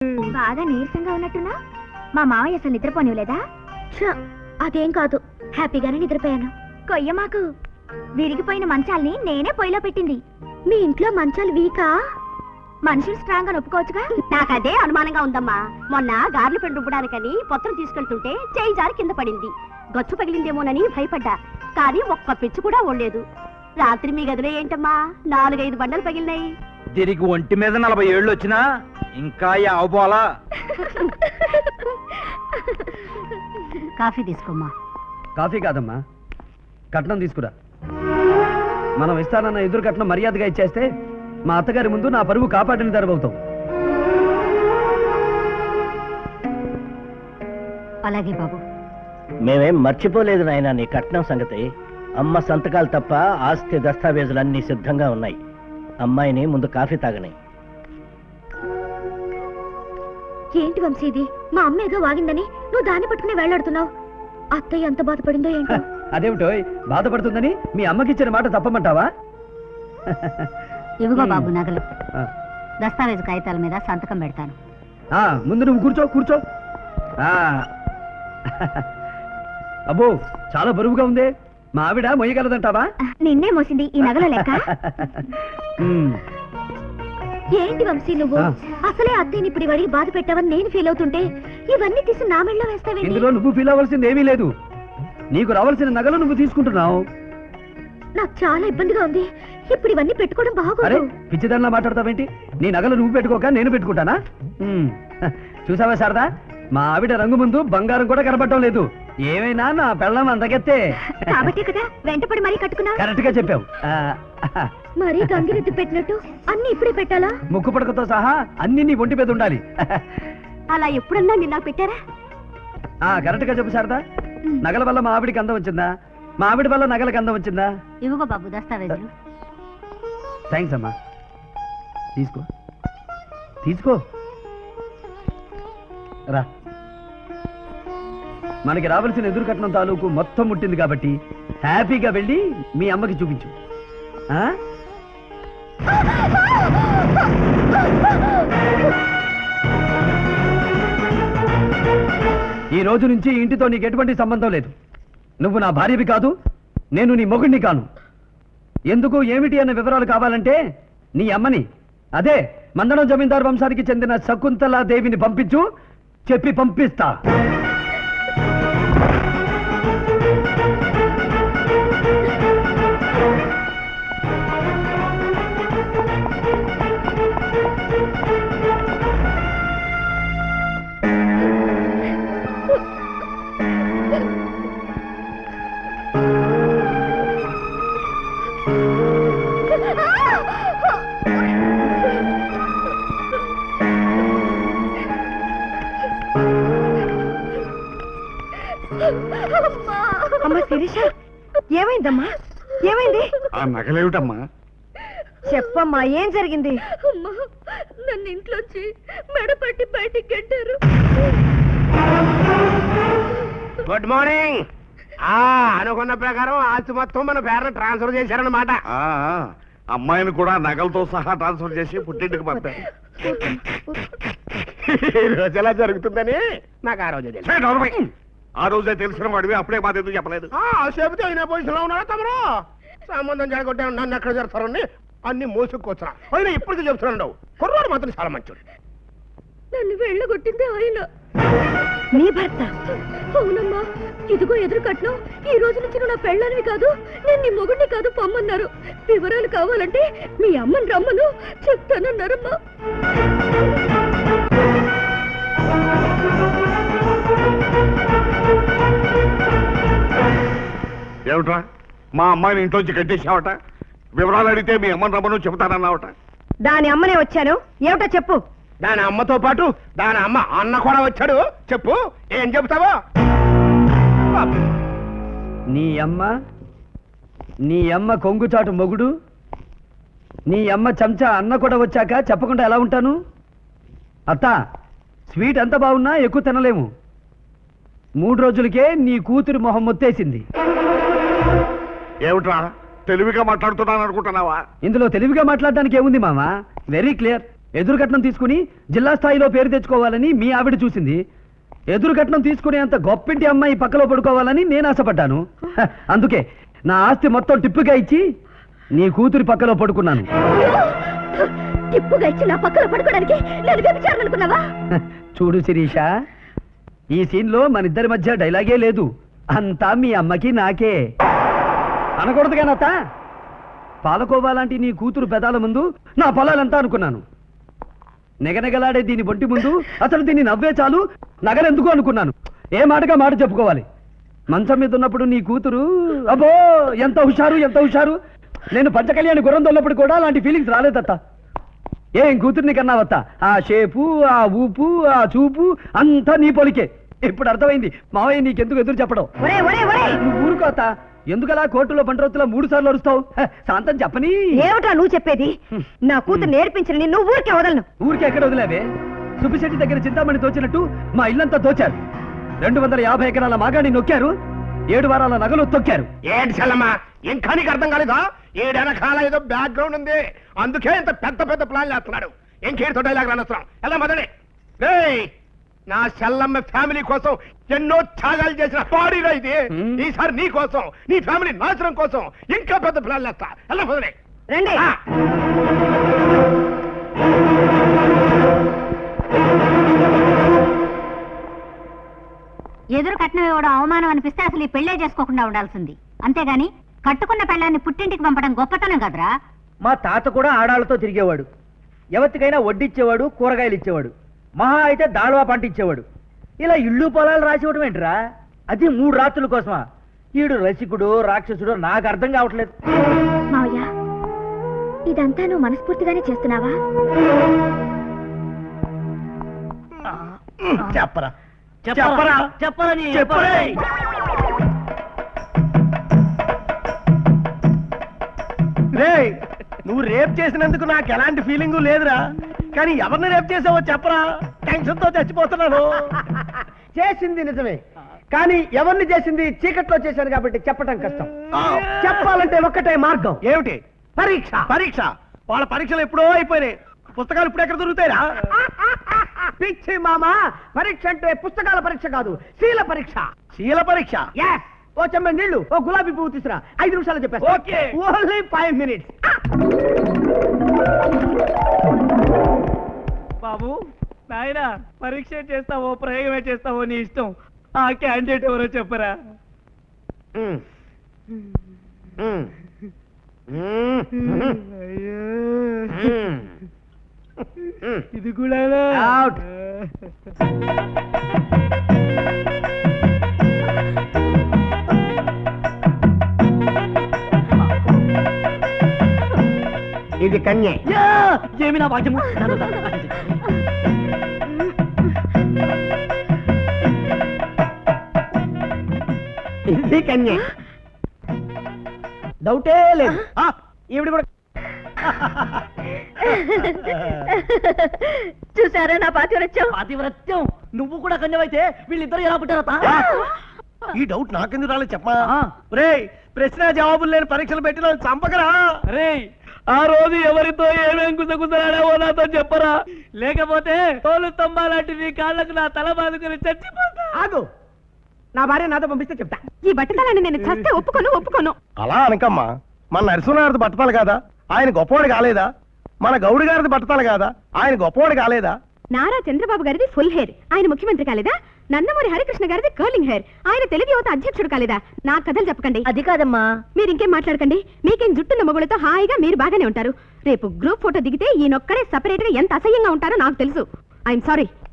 బాగా నీరసంగా ఉన్నట్టున్నా మా మావయ్య అసలు నిద్రపోనివ్వలేదా? అదేం కాదు, హ్యాపీగానే నిద్రపోయాను. కొయ్య మాకు విరిగిపోయిన మంచాల్ని నేనే పొయ్యిలో పెట్టింది. మీ ఇంట్లో మంచాలు వీకా? మనుషులు స్ట్రాంగ్ అని ఒప్పుకోవచ్చుగా. నాకదే అనుమానంగా ఉందమ్మా. మొన్న గార్లు పెండు రుబ్బడానికని పొత్తం తీసుకెళ్తుంటే చేయి జారి కింద పడింది. గచ్చు పగిలిందేమోనని భయపడ్డా, కానీ ఒక్క పిచ్చు కూడా ఓడలేదు. రాత్రి మీ గదిలో ఏంటమ్మా 4-5 బండలు పగిలినాయి. దీనికి ఒంటి మీద 40 ఏళ్ళు వచ్చినా ఇంకా అవపోలా. కాఫీ తీసుకోమ్మా. కాఫీ కాదమ్మా, కట్నం తీసుకురా. మనం ఇస్తానన్న ఎదురు కట్నం మర్యాదగా ఇచ్చేస్తే మా అత్తగారి ముందు నా పరువు కాపాడిన దరబవుతాం. అలాగే బాబు. మేమేం మర్చిపోలేదు నాయనా నీ కట్నం సంగతి. అమ్మ సంతకాలు తప్ప ఆస్తి దస్తావేజులన్నీ సిద్ధంగా ఉన్నాయి. అమ్మాయిని ముందు కాఫీ తాగని. ఏంటి వంశీ ఇది? మా అమ్మ ఏదో వాగిందని నువ్వు దాన్ని పట్టుకుని వేళ్లాడుతున్నావు. అత్తయ్య ఎంత బాధపడిందో ఏంటో. అదేమిటో బాధపడుతుందని మీ అమ్మకిచ్చిన మాట తప్పమంటావా? ఇవిగో బాబు నగలు. దస్తావేజు కాగితాల మీద సంతకం పెడతాను. ముందు నువ్వు కూర్చో కూర్చో. అబ్బో చాలా బరువుగా ఉంది. మా ఆవిడ మొయ్యగలదంటావా? నిన్నే మోసింది ఈ నగల లెక్క. ఏంటి వంశీ నువ్వు అసలే అత్తయ్యని ఇప్పుడు అడిగి బాధ పెట్టావని నేను ఫీల్ అవుతుంటే ఇవన్నీ తీసి నా మెళ్ళలో వేస్తావేంటి? ఇందులో నువ్వు ఫీల్ అవ్వాల్సింది ఏమీ లేదు. నీకు రావాల్సిన నగలు నువ్వు తీసుకుంటున్నావు. నాకు చాలా ఇబ్బందిగా ఉంది. ఇప్పుడు ఇవన్నీ పెట్టుకోవడం బాగోదు. పిచ్చిదానిలా మాట్లాడతావేంటి? నీ నగలు నువ్వు పెట్టుకోక నేను పెట్టుకుంటానా? చూసావా శారదా, మా ఆవిడ రంగు ముందు బంగారం కూడా కనబడటం లేదు. ఏమైనా నా పెళ్ళం అందగెత్తే కాబట్టి కదా వెంటపడి మరీ కట్టుకున్నా. కరెక్ట్ గా చెప్పావు. మరీ గంగిరెద్దు పెట్టినట్టు అన్ని ఇప్పుడే పెట్టాలా? ముక్కు పడకతో సహా అన్ని నీ ఒంటి మీద ఉండాలి. అలా ఎప్పుడన్నా నిన్న పెట్టారా? కరెక్ట్ గా చెప్పు శారదా. నగల వల్ల మా ఆవిడికి అందం వచ్చిందా? మా ఆవిడ వల్ల నగలకు అందం వచ్చిందా? ఇవ్వగో బాబు దస్తావేజులు. థ్యాంక్స్ అమ్మా. తీసుకో తీసుకో రా. మనకి రావాల్సిన ఎదురు కట్నం తాలూకు మొత్తం ముట్టింది కాబట్టి హ్యాపీగా వెళ్ళి మీ అమ్మకి చూపించు. ఈ రోజు నుంచి ఇంటితో నీకు ఎటువంటి సంబంధం లేదు. నువ్వు నా భార్యవి కాదు, నేను నీ మొగుడిని కాను. ఎందుకు ఏమిటి అన్న వివరాలు కావాలంటే నీ అమ్మని, అదే మందడం జమీందారు వంశానికి చెందిన శకుంతలా దేవిని పంపించు, చెప్పి పంపిస్తా. అమ్మా శిరీష, ఏమైందమ్మా? ఏమైంది? ఆ నగలేమిటమ్మా? చెప్పమ్మా, ఏం జరిగింది? నన్ను ఇంట్లోంచి మెడపట్టి బయటికి గెట్టారు. Good morning. అనుకున్న ప్రకారం ఆస్తి మొత్తం మన పేరును ట్రాన్స్ఫర్ చేశారన్నమాట. అమ్మాయిని కూడా నగలతో సహా ట్రాన్స్ఫర్ చేసి పుట్టింటికి పంపారు. ఈ రోజు ఎలా జరుగుతుందని నాకు ఆ రోజే తెలుసు. ఆ రోజే తెలిసిన వాడివి అప్పుడే బాధ ఎందుకు చెప్పలేదు? చెబితే అయినా పొజిషన్ లో ఉన్నారా తమరు? సంబంధం జరగొట్టాను, నన్ను ఎక్కడ జరుగుతారని అన్ని మోసుకొచ్చా. అయినా ఇప్పటికీ చెప్తున్నాడు, కుర్రాడు మాత్రం చాలా మంచోడు. నన్ను వెళ్ళగొట్టింది ఆయన. నీ భర్త? అవునమ్మా, ఇదిగో ఎదురు కట్నం. ఈ రోజు నుంచి నువ్వు నా పెళ్ళానివి కాదు, నేను నీ మొగుడిని కాదు పొమ్మన్నారు. వివరాలు కావాలంటే మీ అమ్మని రమ్మను, చెప్తానన్నారమ్మా. ఏమిట్రా, మా అమ్మాయిని ఇంట్లోంచి కట్టేసావట? వివరాలు అడిగితే మీ అమ్మని రమ్మను చెబుతానన్నావట. దాని అమ్మనే వచ్చాను, ఏమిటో చెప్పు. దాని అమ్మతో పాటు దాని అమ్మ అన్న కూడా వచ్చాడు. చెప్పు, ఏం చెప్తావో. నీ అమ్మ కొంగుచాటు మొగుడు, నీ అమ్మ చెంచా అన్న కూడా వచ్చాక చెప్పకుండా ఎలా ఉంటాను? అత్త, స్వీట్ ఎంత బాగున్నా ఎక్కువ తినలేము. 3 రోజులకే నీ కూతురు మొహం మొత్తేసింది. ఏమిట్రా, తెలివిగా మాట్లాడుతున్నాను అనుకుంటున్నావా? ఇందులో తెలివిగా మాట్లాడడానికి ఏముంది మామ? Very clear. ఎదురు కట్నం తీసుకుని జిల్లా స్థాయిలో పేరు తెచ్చుకోవాలని మీ ఆవిడ చూసింది. ఎదురు కట్నం తీసుకునే అంత గొప్పింటి అమ్మాయి పక్కలో పడుకోవాలని నేను ఆశపడ్డాను. అందుకే నా ఆస్తి మొత్తం టిప్పుగా ఇచ్చి నీ కూతురి పక్కలో పడుకున్నాను. టిప్పుగా ఇచ్చి నా పక్కన పడుకోవడానికి నేను వ్యభిచారనుకున్నావా? చూడు శిరీష, ఈ సీన్లో మన ఇద్దరి మధ్య డైలాగే లేదు. అంతా మీ అమ్మకి నాకే. అనకూడదు కానత్త. పాలకోవా లాంటి నీ కూతురు పెదాల ముందు నా పొలాలంతా అనుకున్నాను. నెగనెగలాడే దీని బొంటి ముందు అసలు దీన్ని నవ్వే చాలు నగలెందుకు అనుకున్నాను. ఏ మాటగా మాట చెప్పుకోవాలి. మంచం మీద ఉన్నప్పుడు నీ కూతురు అబ్బో ఎంత హుషారు, ఎంత హుషారు. నేను పంచకళ్యాణి గుర్రం దొల్లప్పుడు కూడా అలాంటి ఫీలింగ్స్ రాలేదత్త. ఏం కూతుర్ని కన్నావత్త? ఆ షేపు, ఆ ఊపు, ఆ చూపు అంతా నీ పొలికే. ఇప్పుడు అర్థమైంది మావయ్య నీకెందుకు ఎదురు చెప్పడం. నువ్వు ఊరుకోత. ఎందుకలా కోర్టులో బండ్రోతులో 3 సార్లు అరుస్తావు? శాంతం చెప్పని. ఏమిటా నువ్వు చెప్పేది? నా కూతురు నేర్పించిన నువ్వు ఊరికే వదలను. ఊరికే ఎక్కడ వదిలేవే? సుబ్బిశెట్టి దగ్గర చింతామణి తోచినట్టు మా ఇల్లంతా తోచారు. 250 ఎకరాల మాగాణి నొక్కారు. 7 వారాల నగలు తొక్కారు. ఏంటి చెల్లమ్మా, ఇంకా నీకు అర్థం కాలేదా? ఏడెనకాల ఏదో బ్యాక్గ్రౌండ్ ఉంది, అందుకే ఇంత పెద్ద పెద్ద ప్లాన్ చేస్తున్నాడు. ఇంకేడుతో డైలాగ్ రానవసరం. ఎలా మొదలే రేయ్, నా చెల్లమ్మ ఫ్యామిలీ కోసం ఎన్నో త్యాగాలు చేసిన బాడీలో ఇది. ఈసారి నీ కోసం, నీ ఫ్యామిలీ నాశనం కోసం ఇంకా పెద్ద ప్లాన్ చేస్తా. ఎలా మొదలే రండి. ఎదురు కట్నం ఇవ్వడం అవమానం అనిపిస్తే అసలు ఈ పెళ్లే చేసుకోకుండా ఉండాల్సింది. అంతేగాని కట్టుకున్న పెళ్ళాన్ని పుట్టింటికి పంపడం గొప్పతనం కదరా. మా తాత కూడా ఆడాళ్ళతో తిరిగేవాడు. ఎవరికైనా వడ్డిచ్చేవాడు, కూరగాయలు ఇచ్చేవాడు. మహా అయితే దాళవా పంట ఇచ్చేవాడు. ఇలా ఇళ్ళు పొలాలు రాసివ్వడం ఏంట్రా? అది 3 రాత్రుల కోసమా? ఈడు రసికుడు, రాక్షసుడు నాకు అర్థం కావట్లేదు. మావయ్య, ఇదంతా నువ్వు మనస్ఫూర్తిగానే చేస్తున్నావా? చెప్పరా చెప్పరా చెప్పరా నీ చెప్పరా. రేయ్, నువ్వు రేప్ చేసినందుకు నాకు ఎలాంటి ఫీలింగ్ లేదురా. కానీ ఎవరిని రేప్ చేసావో చెప్పరా, టెన్షన్ తో చచ్చిపోతున్నాను. చేసింది నిజమే, కానీ ఎవరిని చేసింది చీకట్లో చేశాను కాబట్టి చెప్పటం కష్టం. చెప్పాలంటే ఒక్కటే మార్గం. ఏమిటి? పరీక్ష. పరీక్ష? వాళ్ళ పరీక్షలు ఎప్పుడో అయిపోయినాయి. పుస్తకాలు ఇప్పుడు ఎక్కడ దొరుకుతాయిరా? పిచ్చి మామ, పరీక్ష అంటే పుస్తకాల పరీక్ష కాదు, శీల పరీక్ష. శీల పరీక్ష? Yes. ఓ చెమ్మ నీళ్లు, ఓ గులాబీ పువ్వు తీసురా. 5 నిమిషాలు చెప్పేస్తా. Okay. Only 5 minutes. బాబు, నాయనా, పరీక్ష చేస్తావో ప్రయోగమే చేస్తావో నీ ఇష్టం. ఆ క్యాండిడేట్ ఎవరో చెప్పరా? ఇది కూడా Out. ఇది కన్యే. ఏమి నా భాగ్యము. ఇది కన్యే. డౌటే లేదు. ఈవిడ కూడా చూసారా నా పాతివ్రత్యం? పాతివ్రత్యం? నువ్వు కూడా కన్యవైతే వీళ్ళిద్దరు ఎలా పుట్టారతా? ఈ డౌట్ నాకెందుకు రాలేదు చెప్పా. రేయ్, ప్రశ్న జవాబులు లేని పరీక్షలు పెట్టిన చంపకరా. రే, ఆ రోజు ఎవరితో ఏమేం గుసగుసలాడావో నాతో చెప్పరా, లేకపోతే తోలు స్తంభాలాంటి నీ కాళ్ళకు నా తల బాదుకుని చచ్చిపోతా. ఆగు. నా భార్య నాతో పంపిస్తే చెప్తా. ఈ బట్టతలాన్ని నేను చస్తే ఒప్పుకోను. అలా అనకమ్మా. మన నరసింహారావు బట్టతాలు కాదా, ఆయన గొప్పవాడు కాలేదా? మన గౌడి గారిది బట్టతాలు కాదా, ఆయన గొప్పవాడు కాలేదా? నారా చంద్రబాబు గారిది ఫుల్ హెయిర్, ఆయన ముఖ్యమంత్రి కాలేదా? నందమూరి హరికృష్ణ గారిది కర్లింగ్ హెయిర్, ఆయన తెలుగు యువత అధ్యక్షుడు కాలేదా? నా కథలు చెప్పకండి. అది కాదమ్మా. మీరు ఇంకేం మాట్లాడకండి. మీకేం జుట్టున్న మొగులతో హాయిగా మీరు బాగానే ఉంటారు. రేపు గ్రూప్ ఫోటో దిగితే ఈయనొక్కడే సపరేట్ గా ఎంత అసహ్యంగా ఉంటారో నాకు తెలుసు. I'm sorry.